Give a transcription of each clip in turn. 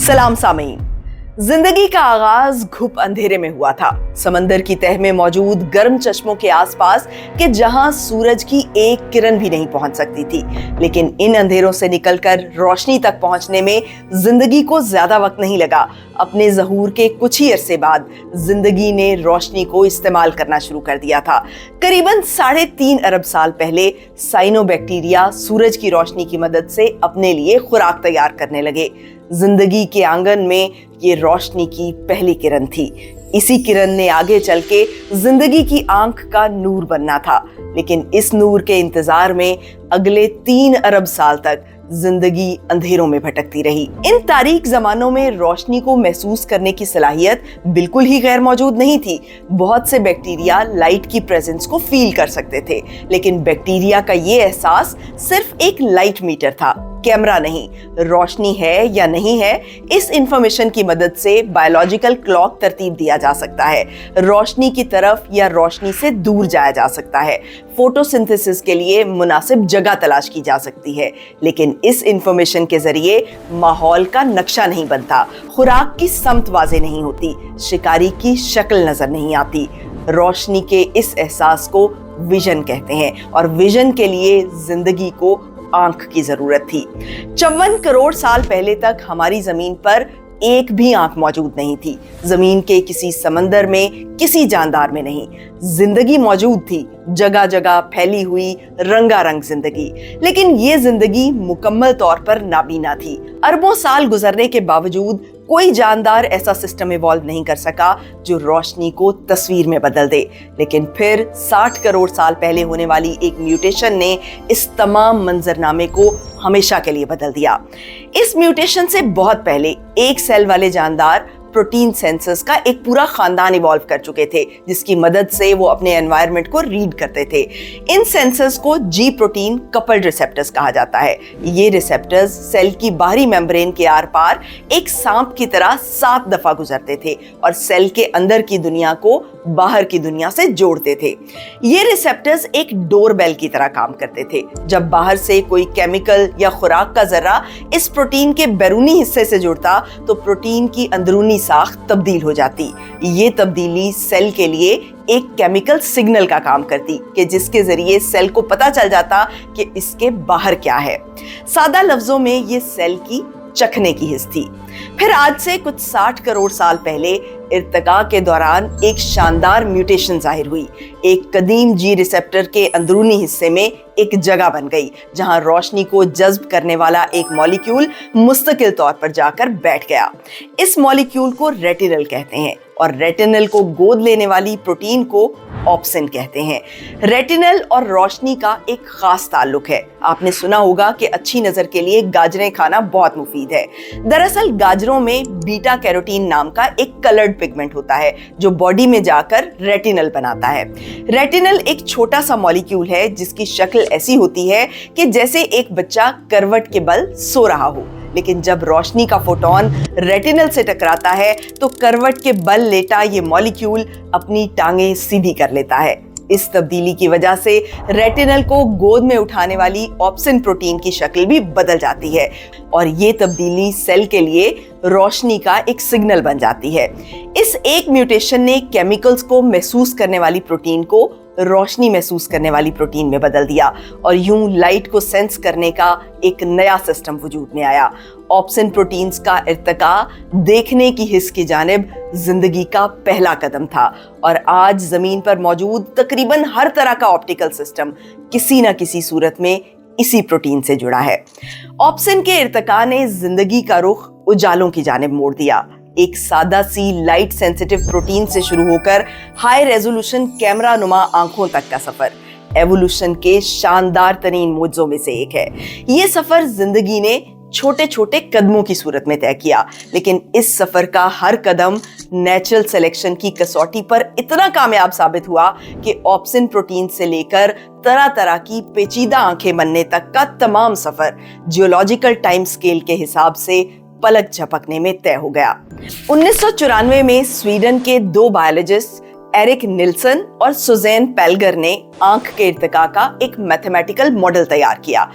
सलाम सामीन। जिंदगी का आगाज घुप अंधेरे में हुआ था, समंदर की तह में मौजूद गर्म चश्मों के आसपास के जहां सूरज की एक किरण भी नहीं पहुंच सकती थी। लेकिन इन अंधेरों से निकलकर रोशनी तक पहुंचने में जिंदगी को ज्यादा वक्त नहीं लगा। अपने ज़हूर के कुछ ही अरसे बाद जिंदगी ने रोशनी को इस्तेमाल करना शुरू कर दिया था। करीबन 3.5 अरब साल पहले साइनोबैक्टीरिया सूरज की रोशनी की मदद से अपने लिए खुराक तैयार करने लगे। जिंदगी के आंगन में ये रोशनी की पहली किरण थी। इसी किरण ने आगे चल के जिंदगी की आंख का नूर बनना था। लेकिन इस नूर के इंतजार में अगले 3 अरब साल तक जिंदगी अंधेरों में भटकती रही। इन तारीक जमानों में रोशनी को महसूस करने की सलाहियत बिल्कुल ही गैर मौजूद नहीं थी। बहुत से बैक्टीरिया लाइट की प्रेजेंस को फील कर सकते थे, लेकिन बैक्टीरिया का ये एहसास सिर्फ एक लाइट मीटर था, कैमरा नहीं। रोशनी है या नहीं है, इस इंफॉर्मेशन की मदद से बायोलॉजिकल क्लॉक तरतीब दिया जा सकता है। रोशनी की तरफ या रोशनी से दूर जाया जा सकता है। फोटोसिंथेसिस के लिए मुनासिब जगह तलाश की जा सकती है। लेकिन इस इंफॉर्मेशन के जरिए माहौल का नक्शा नहीं बनता, खुराक की समत वाज़ेह नहीं होती, शिकारी की शक्ल नजर नहीं आती। रोशनी के इस एहसास को विजन कहते हैं, और विजन के लिए जिंदगी को आंख की जरूरत थी। 54 करोड़ साल पहले तक हमारी जमीन पर एक भी आंख मौजूद नहीं थी। जमीन के किसी समंदर में, किसी जानदार में नहीं। जिंदगी मौजूद थी, जगह जगह फैली हुई रंगारंग जिंदगी। लेकिन ये जिंदगी मुकम्मल तौर पर नाबीना थी। अरबों साल गुजरने के बावजूद कोई जानदार ऐसा सिस्टम इवॉल्व नहीं कर सका जो रोशनी को तस्वीर में बदल दे। लेकिन फिर 60 करोड़ साल पहले होने वाली एक म्यूटेशन ने इस तमाम मंजरनामे को हमेशा के लिए बदल दिया। इस म्यूटेशन से बहुत पहले एक सेल वाले जानदार प्रोटीन सेंसर्स का एक पूरा खानदान इवॉल्व कर चुके थे, जिसकी मदद से वो अपने एनवायरनमेंट को रीड करते थे। इन सेंसर्स को जी प्रोटीन कपल्ड रिसेप्टर्स कहा जाता है। ये रिसेप्टर्स सेल की बाहरी मेम्ब्रेन के आर पार एक सांप की तरह 7 दफा गुजरते थे और सेल के अंदर की दुनिया को बाहर की दुनिया से जोड़ते थे। ये रिसेप्टर्स एक डोरबेल की तरह काम करते थे। जब बाहर से कोई केमिकल या खुराक का जर्रा इस प्रोटीन के बैरूनी हिस्से से जुड़ता तो प्रोटीन की अंदरूनी साख्त तब्दील हो जाती। ये तब्दीली सेल के लिए एक केमिकल सिग्नल का काम करती कि जिसके जरिए सेल को पता चल जाता कि इसके बाहर क्या है। सादा लफ्जों में ये सेल की चखने की हिस्स थी। फिर आज से कुछ 60 करोड़ साल पहले इर्तिका के दौरान एक शानदार म्यूटेशन जाहिर हुई। एक कदीम जी रिसेप्टर के अंदरूनी हिस्से में एक जगह बन गई जहां रोशनी को जज्ब करने वाला एक मॉलिक्यूल मुस्तकिल तौर पर जाकर बैठ गया। इस मॉलिक्यूल को रेटिनल कहते हैं और रेटिनल को गोद लेने वाली प्रोटीन को ऑप्सिन कहते हैं। रेटिनल और रोशनी का एक खास ताल्लुक है। आपने सुना होगा कि अच्छी नजर के लिए गाजरें खाना बहुत मुफीद है। दरअसल गाजरों में बीटा कैरोटीन नाम का एक कलर्ड पिगमेंट होता है जो बॉडी में जाकर रेटिनल बनाता है। रेटिनल एक छोटा सा मॉलिक्यूल है जिसकी शक्ल ऐसी होती है कि जैसे एक बच्चा करवट के बल सो रहा हो। लेकिन जब रोशनी का फोटोन रेटिनल से टकराता है तो करवट के बल लेटा ये मॉलिक्यूल अपनी टांगें सीधी कर लेता है। इस तब्दीली की वजह से रेटिनल को गोद में उठाने वाली ऑप्सिन प्रोटीन की शक्ल भी बदल जाती है और ये तब्दीली सेल के लिए रोशनी का एक सिग्नल बन जाती है। इस एक म्यूटेशन ने केमिकल्स को महसूस करने वाली प्रोटीन को रोशनी महसूस करने वाली प्रोटीन में बदल दिया और यूं लाइट को सेंस करने का एक नया सिस्टम वजूद में आया। ऑप्सिन प्रोटीन्स का इर्तिका देखने की हिस्स की जानिब जिंदगी का पहला कदम था और आज जमीन पर मौजूद तकरीबन हर तरह का ऑप्टिकल सिस्टम किसी न किसी सूरत में इसी प्रोटीन से जुड़ा है। ऑप्सिन के इर्तिका ने जिंदगी का रुख उजालों की जानिब मोड़ दिया। एक सादा सी लाइट सेंसिटिव प्रोटीन से शुरू होकर हाई रेजोल्यूशन कैमरा नुमा आंखों तक का सफर एवोल्यूशन के शानदार तरीन मोजों में से एक है। ये सफर जिंदगी ने छोटे छोटे कदमों की सूरत में तय किया, लेकिन इस सफर का हर कदम नेचुरल सिलेक्शन की कसौटी पर इतना कामयाब साबित हुआ कि ऑप्सिन प्रोटीन से लेकर तरह तरह की पेचीदा आंखें बनने तक का तमाम सफर जियोलॉजिकल टाइम स्केल के हिसाब से पलक झपकने में तय हो गया। 1994 में स्वीडन के 2 बायोलॉजिस्ट एरिक निल्सन और सुजैन पेल्गर ने आंख के इर्तिका का एक मैथमेटिकल मॉडल तैयार किया।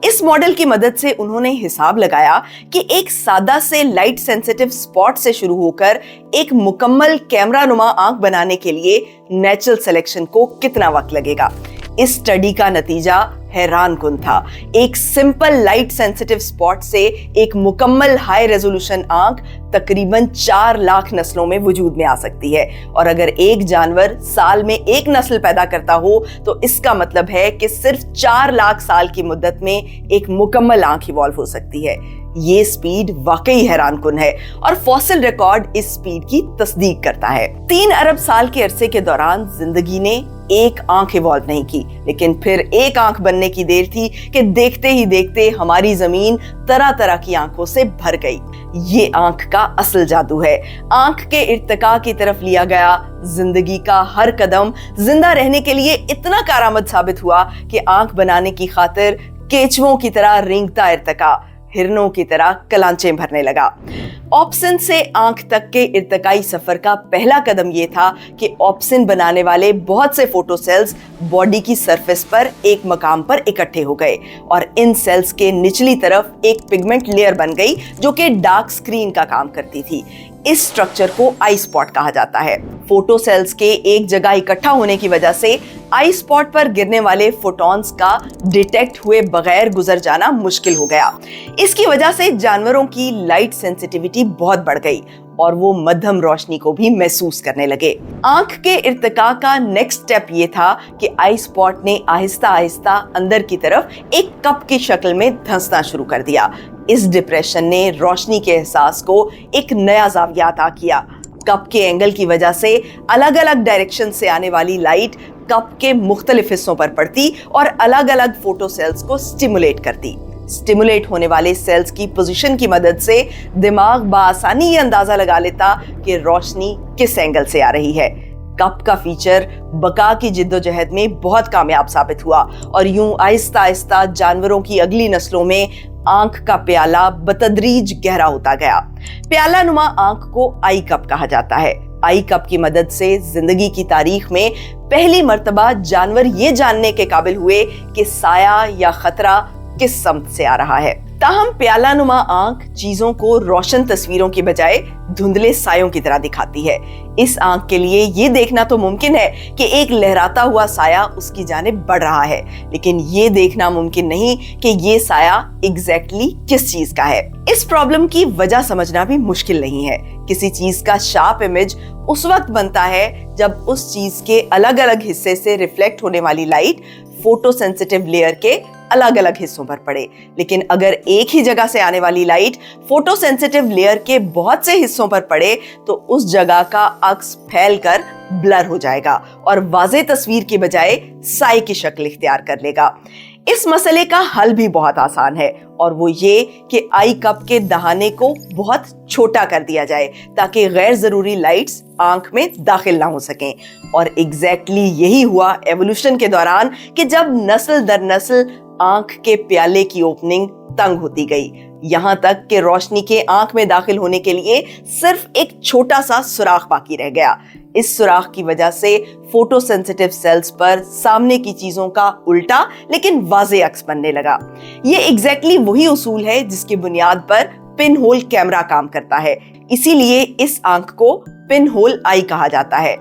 इस मॉडल की मदद से उन्होंने हिसाब लगाया कि एक सादा से लाइट सेंसिटिव स्पॉट से शुरू होकर एक मुकम्मल कैमरा नुमा आंख बनाने के लिए नेचुरल सिलेक्शन को कितना वक्त लगेगा। इस स्टडी का नतीजा हैरान कुन था। एक सिंपल लाइट सेंसिटिव स्पॉट से एक मुकम्मल हाई रेजोल्यूशन आंख तकरीबन 4 लाख नस्लों में वजूद में आ सकती है, और अगर एक जानवर साल में एक नस्ल पैदा करता हो तो इसका मतलब है कि सिर्फ 4 लाख साल की मुद्दत में एक मुकम्मल आंख इवॉल्व हो सकती है। ये स्पीड वाकई हैरान कुन है और फॉसिल रिकॉर्ड इस स्पीड की तस्दीक करता है। 3 अरब साल के अरसे के दौरान जिंदगी ने एक आंख इवॉल्व नहीं की, लेकिन फिर एक आंख बनने की देर थी कि देखते ही देखते हमारी जमीन तरह तरह की आंखों से भर गई। ये आंख का असल जादू है। आंख के इर्तिका की तरफ लिया गया जिंदगी का हर कदम जिंदा रहने के लिए इतना कारआमद साबित हुआ कि आंख बनाने की खातिर केचुओं की तरह रेंगता इर्तिका हिरनों की तरह कलांचें भरने लगा। ऑप्सिन से आंख तक के इर्तिकाई सफर का पहला कदम यह था कि ऑप्सिन बनाने वाले बहुत से फोटो सेल्स बॉडी की सरफेस पर एक मकाम पर इकट्ठे हो गए और इन सेल्स के निचली तरफ एक पिगमेंट लेयर बन गई जो कि डार्क स्क्रीन का काम करती थी। इस स्ट्रक्चर को आई स्पॉट कहा जाता है। फोटो सेल्स के एक जगह इकट्ठा होने की वजह से आई स्पॉट पर गिरने वाले फोटॉन्स का डिटेक्ट हुए बगैर गुजर जाना मुश्किल हो गया। इसकी वजह से जानवरों की लाइट सेंसिटिविटी बहुत बढ़ गई और वो मध्यम रोशनी को भी महसूस करने लगे। आंख के इर्तिका का नेक्स्ट स्टेप ये था कि आई स्पॉट ने आहिस्ता आहिस्ता अंदर की तरफ एक कप की शक्ल में धंसना शुरू कर दिया। इस डिप्रेशन ने रोशनी के एहसास को एक नया जाविया अता किया। कप के एंगल की वजह से अलग अलग डायरेक्शन से आने वाली लाइट कप के मुख्तलिफ हिस्सों पर पड़ती और अलग अलग फोटो सेल्स को स्टिमुलेट करती। स्टिमुलेट होने वाले सेल्स की पोजीशन की मदद से दिमाग बासानी ये अंदाजा लगा लेता कि रोशनी किस एंगल से आ रही है। कप का फीचर बका की जिद्दोजहद में बहुत कामयाब साबित हुआ और यूं आहिस्ता आहिस्ता जानवरों की अगली नस्लों में आंख का प्याला बतदरीज गहरा होता गया। प्याला नुमा आंख को आई कप कहा जाता है। आई कप की मदद से जिंदगी की तारीख में पहली मर्तबा जानवर ये जानने के काबिल हुए कि साया या खतरा किस समत से आ रहा है। ताहम प्याला नुमा आंख चीजों को रोशन तस्वीरों की बजाय धुंधले सायों की तरह दिखाती है। इस आंख के लिए ये देखना तो मुमकिन है कि एक लहराता हुआ साया उसकी जानिब बढ़ रहा है, लेकिन ये देखना मुमकिन नहीं कि ये साया एग्जैक्टली किस चीज का है। इस प्रॉब्लम की वजह समझना भी मुश्किल नहीं है। किसी चीज का शार्प इमेज उस वक्त बनता है जब उस चीज के अलग अलग हिस्से से रिफ्लेक्ट होने वाली लाइट फोटो सेंसिटिव लेयर के अलग अलग हिस्सों पर पड़े। लेकिन अगर एक ही जगह से आने वाली लाइट फोटो सेंसिटिव लेयर के बहुत से हिस्सों पर पड़े तो उस जगह का अक्स फैलकर ब्लर हो जाएगा और वाज़ेह तस्वीर की बजाय साए की शक्ल इख्तियार कर लेगा। इस मसले का हल भी बहुत आसान है और वो ये कि आई कप के दहाने को बहुत छोटा कर दिया जाए ताकि गैर जरूरी लाइट्स आंख में दाखिल ना हो सकें। और एग्जैक्टली यही हुआ एवोल्यूशन के दौरान कि जब नस्ल दर नस्ल आंख के प्याले की ओपनिंग तंग होती गई, यहाँ तक कि रोशनी के आंख में दाखिल होने के लिए सिर्फ एक छोटा सा सुराख बाकी रह गया। इस सुराख की वजह से फोटो सेंसिटिव सेल्स पर सामने की चीजों का उल्टा लेकिन वाज़ेह अक्स बनने लगा। ये एग्जैक्टली वही उसूल है जिसकी बुनियाद पर पिन होल कैमरा काम करता है। इसीलिए इस आंख को पिन होल आई कहा जाता है।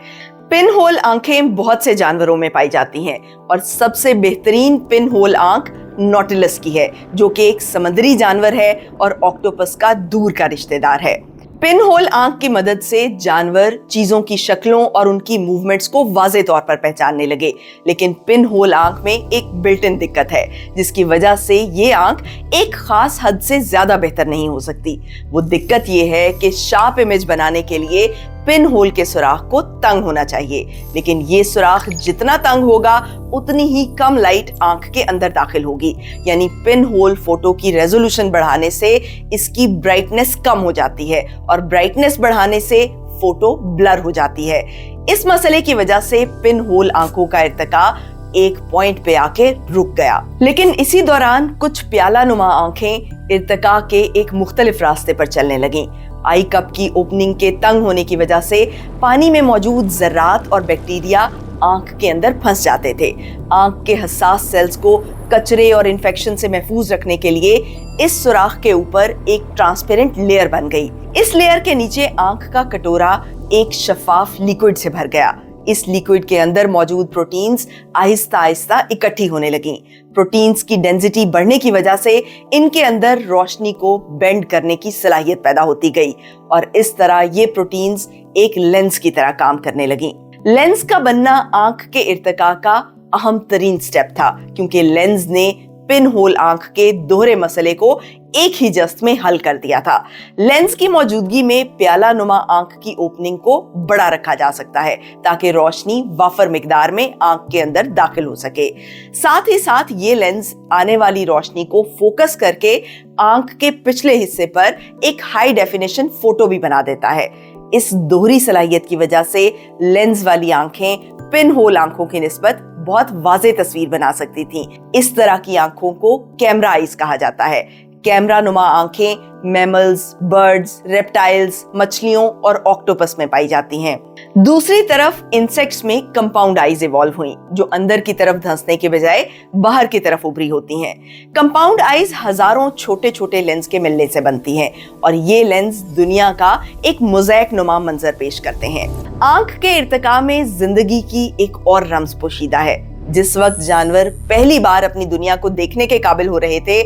पिन होल आंखें बहुत से जानवरों में पाई जाती हैं और सबसे बेहतरीन पिन होल आंख नॉटिलस की है, जो कि एक समुद्री जानवर है और ऑक्टोपस का दूर का रिश्तेदार है। पिन होल आंख की मदद से जानवर चीजों की शक्लों और उनकी मूवमेंट्स को वाज़ेह तौर पर पहचानने लगे, लेकिन पिन होल आंख में एक बिल्ट इन दिक्कत है जिसकी वजह से ये आंख एक खास हद से ज्यादा बेहतर नहीं हो सकती। वो दिक्कत ये है कि शार्प इमेज बनाने के लिए पिन होल के सुराख को तंग होना चाहिए, लेकिन ये सुराख जितना तंग होगा उतनी ही कम लाइट आंख के अंदर दाखिल होगी। यानी पिन होल फोटो की रेजोल्यूशन बढ़ाने से इसकी ब्राइटनेस कम हो जाती है और ब्राइटनेस बढ़ाने से फोटो ब्लर हो जाती है। इस मसले की वजह से पिन होल आंखों का इर्तिका एक पॉइंट पे आके रुक गया। लेकिन इसी दौरान कुछ प्याला नुमा आंखें इर्तिका के एक मुख्तलिफ रास्ते पर चलने लगीं। आई कप की ओपनिंग के तंग होने की वजह से पानी में मौजूद जर्रात और बैक्टीरिया आंख के अंदर फंस जाते थे। आंख के हसास सेल्स को कचरे और इन्फेक्शन से महफूज रखने के लिए इस सुराख के ऊपर एक ट्रांसपेरेंट लेयर बन गई। इस लेयर के नीचे आंख का कटोरा एक शफाफ लिक्विड से भर गया। इस लिक्विड के अंदर मौजूद प्रोटीन्स आहिस्ता आहिस्ता इकट्ठी होने लगी। प्रोटीन्स की डेंसिटी बढ़ने की वजह से इनके अंदर रोशनी को बेंड करने की सलाहियत पैदा होती गई और इस तरह ये प्रोटीन्स एक लेंस की तरह काम करने लगी। लेंस का बनना आंख के इर्तिका का अहम तरीन स्टेप था, क्योंकि लेंस ने पिन होल आंख के दोहरे मसले को एक ही जस्त में हल कर दिया था। लेंस की मौजूदगी में प्याला नुमा आंख की ओपनिंग को बड़ा रखा जा सकता है ताकि रोशनी वाफर मिकदार में आंख के अंदर दाखिल हो सके। साथ ही साथ ये लेंस आने वाली रोशनी को फोकस करके आंख के पिछले हिस्से पर एक हाई डेफिनेशन फोटो भी बना देता है। इस दोहरी सलाहियत की वजह से लेंस वाली आंखें पिन होल आंखों की निस्बत बहुत वाज़ेह तस्वीर बना सकती थीं। इस तरह की आंखों को कैमरा आइज कहा जाता है। कैमरा नुमा आंखें मैमल्स, बर्ड्स, रेप्टाइल्स, मछलियों और ऑक्टोपस में पाई जाती हैं। दूसरी तरफ इंसेक्ट्स में कंपाउंड आइज इवॉल्व हुई, जो अंदर की तरफ धंसने के बजाय बाहर की तरफ उभरी होती हैं। कंपाउंड आइज हजारों छोटे छोटे लेंस के मिलने से बनती हैं और ये लेंस दुनिया का एक मोज़ेक नुमा मंजर पेश करते हैं। आंख के इर्तिका में जिंदगी की एक और रमज पोशीदा है। जिस वक्त जानवर पहली बार अपनी दुनिया को देखने के काबिल हो रहे थे,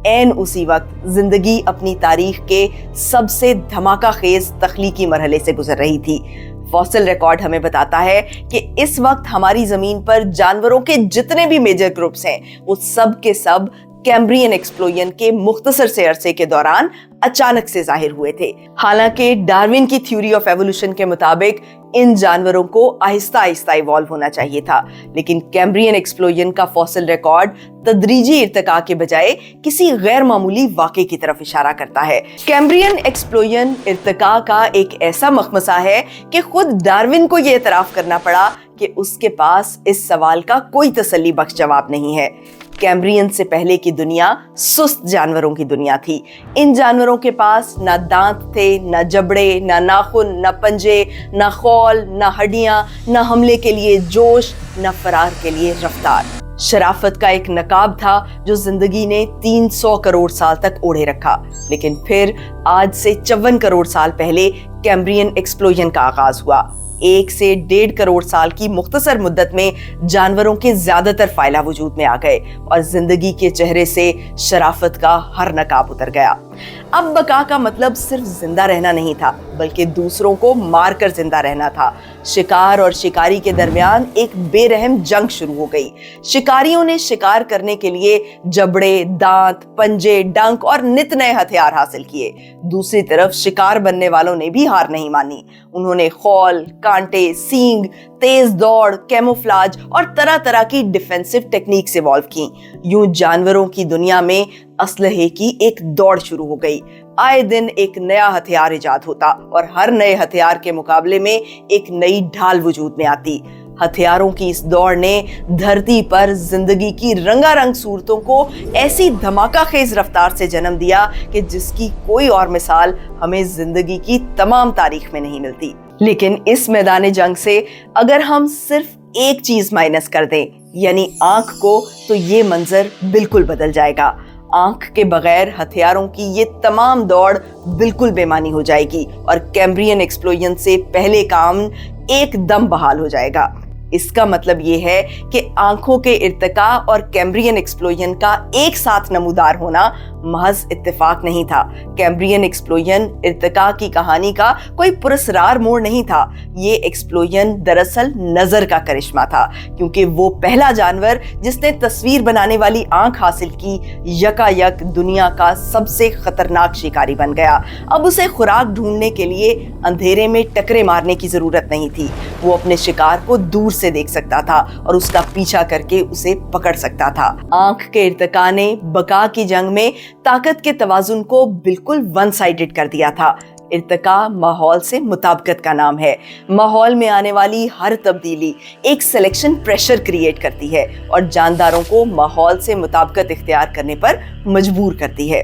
ऐन उसी वक्त जिंदगी अपनी तारीख के सबसे धमाका खेज तख्लीकी मरहले से गुजर रही थी। फॉसिल रिकॉर्ड हमें बताता है कि इस वक्त हमारी जमीन पर जानवरों के जितने भी मेजर ग्रुप्स हैं, वो सब के सब कैम्ब्रियन एक्सप्लोजन के मुख्तसर से अरसे के दौरान अचानक से जाहिर हुए थे। हालांकि डार्विन की थ्योरी ऑफ एवोल्यूशन के मुताबिक इन जानवरों को आहिस्ता आहिस्ता इवॉल्व होना चाहिए था, लेकिन कैम्ब्रियन एक्सप्लोजन का फॉसिल रिकॉर्ड तदरीजी इर्तिका के बजाय किसी गैर मामूली वाक़े की तरफ इशारा करता है। कैम्ब्रियन एक्सप्लोजन इर्तिका का एक ऐसा मखमसा है कि खुद डार्विन को यह एतराफ करना पड़ा कि उसके पास इस सवाल का कोई तसल्ली बख्श जवाब नहीं है। कैम्ब्रियन से पहले की दुनिया सुस्त जानवरों की दुनिया थी। इन जानवरों के पास ना दांत थे, ना जबड़े, ना नाखून, ना पंजे, ना खौल, ना हड्डियां, ना हमले के लिए जोश, ना फरार के लिए रफ्तार। शराफत का एक नकाब था जो जिंदगी ने 300 करोड़ साल तक ओढ़े रखा। लेकिन फिर आज से 54 करोड़ साल पहले कैम्ब्रियन एक्सप्लोजन का आगाज हुआ। 1 से 1.5 करोड़ साल की मुख्तसर मुद्दत में जानवरों के ज्यादातर फायला वजूद में आ गए और जिंदगी के चेहरे से शराफत का हर नकाब उतर गया। अब बका का मतलब सिर्फ जिंदा रहना नहीं था, बल्कि दूसरों को मारकर जिंदा रहना था। शिकार और शिकारी के दरमियान एक बेरहम जंग शुरू हो गई। शिकारियों ने शिकार करने के लिए जबड़े, दांत, पंजे, डंक और नित नए हथियार हासिल किए। दूसरी तरफ शिकार बनने वालों ने भी हार नहीं मानी। उन्होंने खौल, कांटे, सींग, तेज दौड़, कैमोफ्लाज और तरह तरह की डिफेंसिव टेक्निक्स इवॉल्व की। यूं जानवरों की दुनिया में असलहे की एक दौड़ शुरू हो गई। आए दिन एक नया हथियार इजाद होता और हर नए हथियार के मुकाबले में एक नई ढाल वजूद में आती। हथियारों की इस दौड़ ने धरती पर जिंदगी की रंगारंग सूरतों को ऐसी धमाका खेज रफ्तार से जन्म दिया कि जिसकी कोई और मिसाल हमें जिंदगी की तमाम तारीख में नहीं मिलती। लेकिन इस मैदान जंग से अगर हम सिर्फ एक चीज माइनस कर दें, यानी आंख को, तो ये मंजर बिल्कुल बदल जाएगा। आंख के बगैर हथियारों की ये तमाम दौड़ बिल्कुल बेमानी हो जाएगी और कैम्ब्रियन एक्सप्लोजन से पहले काम एकदम बहाल हो जाएगा। इसका मतलब ये है कि आंखों के इर्तिका और कैम्ब्रियन एक्सप्लोजन का एक साथ नमूदार होना महज इत्तेफाक नहीं था। कैम्ब्रियन एक्सप्लोजन इर्तिका की कहानी का कोई पुरस्कार मोड़ नहीं था। ये एक्सप्लोजन दरअसल नजर का करिश्मा था, क्योंकि वो पहला जानवर जिसने तस्वीर बनाने वाली आंख हासिल की यकायक दुनिया का सबसे खतरनाक शिकारी बन गया। अब उसे खुराक ढूंढने के लिए अंधेरे में टकरे मारने की जरूरत नहीं थी। वो अपने शिकार को दूर से देख सकता था और उसका पीछा करके उसे पकड़ सकता था। आंख के इर्तिका ने बका की जंग में ताकत के तवाजुन को बिल्कुल वन साइडेड कर दिया था। इर्तिका माहौल से मुताबिकत का नाम है। माहौल में आने वाली हर तब्दीली एक सिलेक्शन प्रेशर क्रिएट करती है और जानदारों को माहौल से मुताबिकत इख्तियार करने पर मजबूर करती है।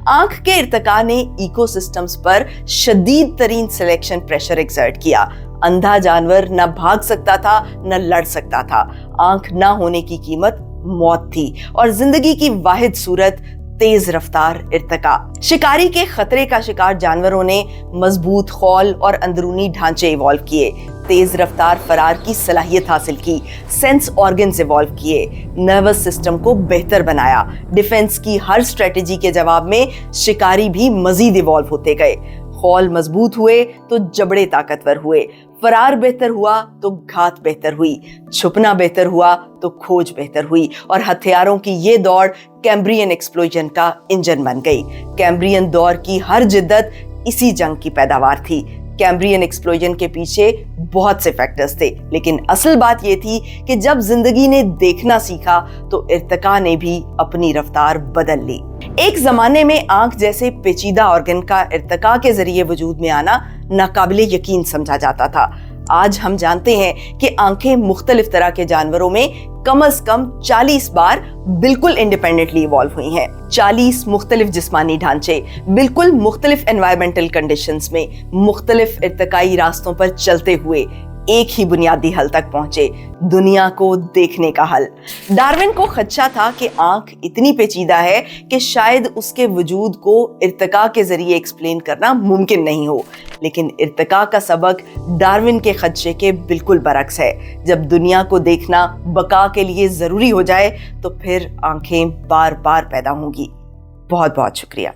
आंख के इर्तिका ने इकोसिस्टम्स पर शदीद तरीन सिलेक्शन प्रेशर एक्सर्ट किया। अंधा जानवर न भाग सकता था न लड़ सकता था। आंख न होने की कीमत मौत थी और जिंदगी की वाहिद सूरत तेज रफ्तार इर्तिका। शिकारी के खतरे का शिकार जानवरों ने मजबूत खौल और अंदरूनी ढांचे इवॉल्व किए, तेज रफ्तार फरार की सलाहियत हासिल की, सेंस ऑर्गन्स इवॉल्व किए, नर्वस सिस्टम को बेहतर बनाया। डिफेंस की हर स्ट्रेटेजी के जवाब में शिकारी भी मजीद इवॉल्व होते गए। खौल मजबूत हुए तो जबड़े ताकतवर हुए, फरार बेहतर हुआ तो घात बेहतर हुई, छुपना बेहतर हुआ तो खोज बेहतर हुई और हथियारों की ये दौड़ कैम्ब्रियन एक्सप्लोजन का इंजन बन गई। कैम्ब्रियन दौर की हर जिद्दत इसी जंग की पैदावार थी। कैम्ब्रियन एक्सप्लोजन के पीछे बहुत से फैक्टर्स थे, लेकिन असल बात यह थी कि जब जिंदगी ने देखना सीखा तो इर्तिका ने भी अपनी रफ्तार बदल ली। एक जमाने में आंख जैसे पेचीदा ऑर्गन का इर्तिका के जरिए वजूद में आना नाकाबिले यकीन समझा जाता था। आज हम जानते हैं कि आंखें मुख्तलिफ तरह के जानवरों में कम से कम 40 बार बिल्कुल इंडिपेंडेंटली इवॉल्व हुई हैं। 40 मुख्तलिफ जिस्मानी ढांचे बिल्कुल मुख्तलिफ एनवायरमेंटल कंडीशंस में मुख्तलिफ इर्तिकाई रास्तों पर चलते हुए एक ही बुनियादी हल तक पहुंचे, दुनिया को देखने का हल। डार्विन को खदशा था कि आंख इतनी पेचीदा है कि शायद उसके वजूद को इर्तिका के जरिए एक्सप्लेन करना मुमकिन नहीं हो, लेकिन इर्तिका का सबक डार्विन के खदशे के बिल्कुल बरक्स है। जब दुनिया को देखना बका के लिए जरूरी हो जाए तो फिर आंखें बार बार पैदा होंगी। बहुत बहुत शुक्रिया।